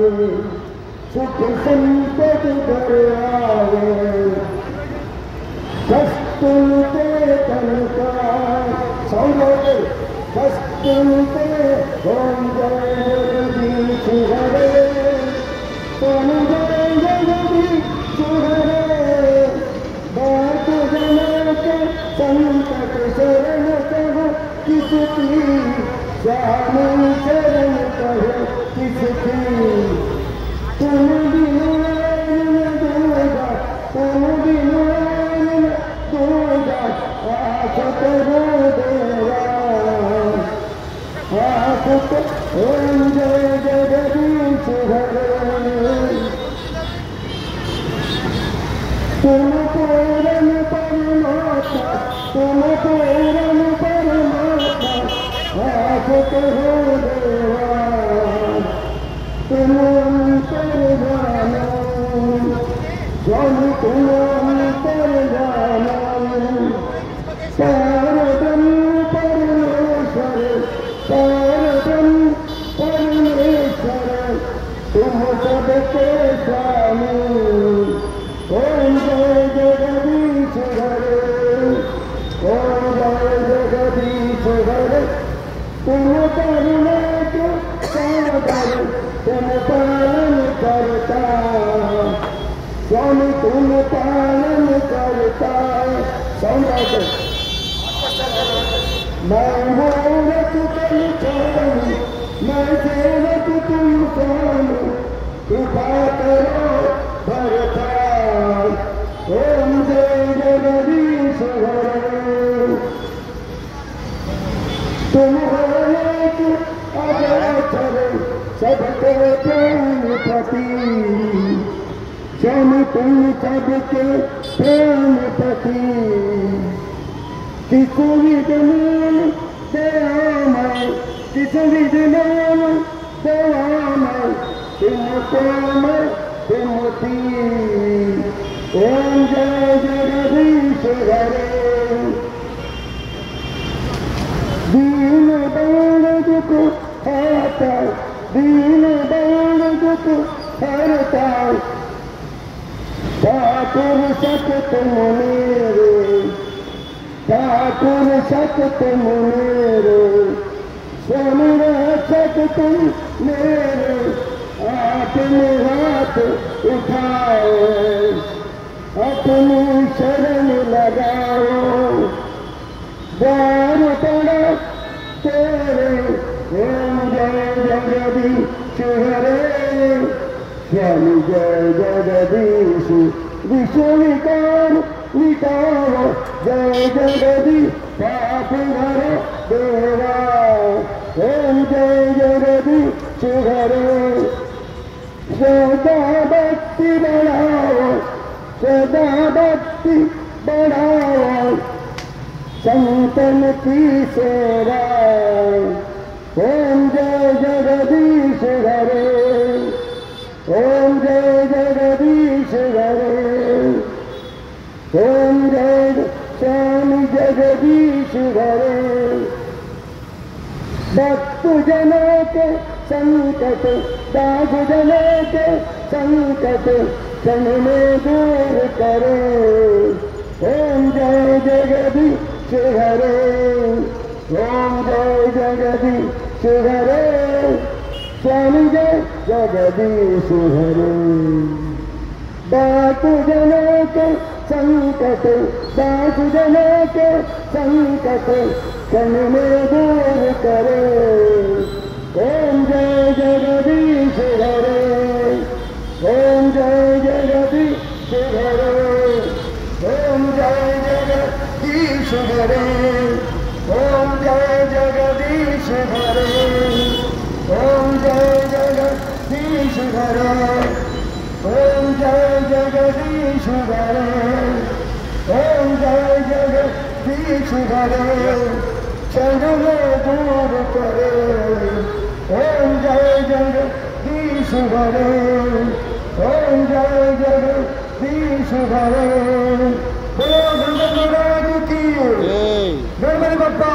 सुख संपद घर आवे कस्तुते तन का सौंदर्य कस्तुते ओम जय जगदीश हरे ओम जय जगदीश हरे बात जन के संकट शरण कहो किसकी स्वामी शरण कहो किसकी तुम बिनु दूजा तुम बिनु दूजा आस करो देवा आस ओम जय जगदीश हरे तुम पूरन परमात्मा तुम पूरन परमात्मा आस करो देवा तुम अंतर जानो स्वामी तुम अंतर जानो पारब्रह्म परमेश्वर पारब्रह्म परमेश्वर तुम सबके स्वामी ओम जय जगदीश हरे ओम जय जगदीश हरे तुम करुणा के सागर तुम पालन करता स्वामी तुम पालन करता सौंदर्य मैं मूर्ख तुम स्वामी मैं सेवक तुम स्वामी कृपा करो भरता ओम जय जगदीश हरे तुम हो एक अजर सबके प्रेमपति स्वामी तुम सबके प्रेमपति किस विधमान दयामय किस विधमान दयामय तुम प्रेमय तुमती ओम जय जगदीश हरे दीन बाण दुख हरता दीन बाण दुख हरता ठाकुर सत तुम मेरे ठाकुर सत तुम मेरे स्वामी रक्षक तुम मेरे अपने हाथ उठाओ अपनी शरण लगाओ द्वार पड़ा तेरे ओम जय जगदीश हरे स्वामी जय जगदीश विश्व विकार मिटाओ जय जगदीश पाप हरो देवा ओम जय जगदीश हरे सदा भक्ति बढ़ाओ सदा भक्ति बढ़ाओ संतन की सेवा ओम जय जगदीश हरे ओम जय जगदीश हरे ओम जय स्वामी जगदीश हरे भक्त जनों के संकट दास जनों के संकट क्षण में दूर करे ओम जय जगदीश हरे ओम जय जगदीश हरे स्वामी जय जगदीश हरे दास जनों के संकट दास जनों के संकट क्षण में दूर करे ओम जय जगदीश हरे ओम जय जगदीश हरे ओम जय जगदीश हरे ओम जय जगदीश हरे ओम जय जगदीश हरे ओम जय जगदीश हरे ओम जय जगदीश हरे क्षण में दूर करे ओम जय जगदीश हरे ओम जय जगदीश हरे बोलो गणपति महाराज की गणपति बप्पा